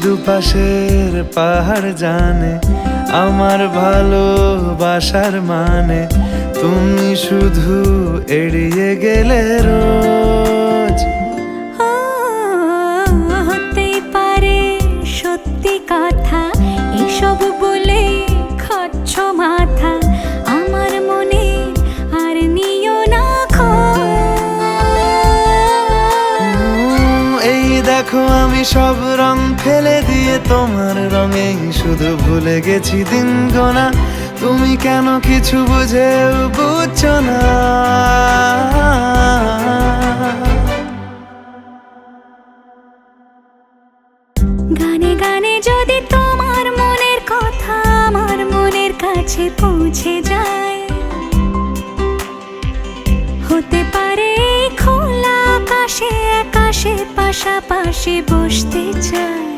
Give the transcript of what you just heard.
দুপাশের পাহাড় জানে আমার ভালোবাসার মানে, তুমি শুধু এড়িয়ে গেলে রোজ। হতেই পারে সত্যি কথা, এসব বলে খাচ্ছ মাথা, আমার মনে আর নিও না এই দেখো আমি সব রং ফেলে দিয়ে তোমার রঙেই শুধু ভুলে গেছি দিন গোনা, তুমি কেন কিছু বুঝেও বুঝছো না। গানে গানে যদি তোমার মনের কথা আমার মনের কাছে পৌঁছে যায়, হতে পারে এই খোলা আকাশে আকাশে পাশাপাশি বসতে চায়।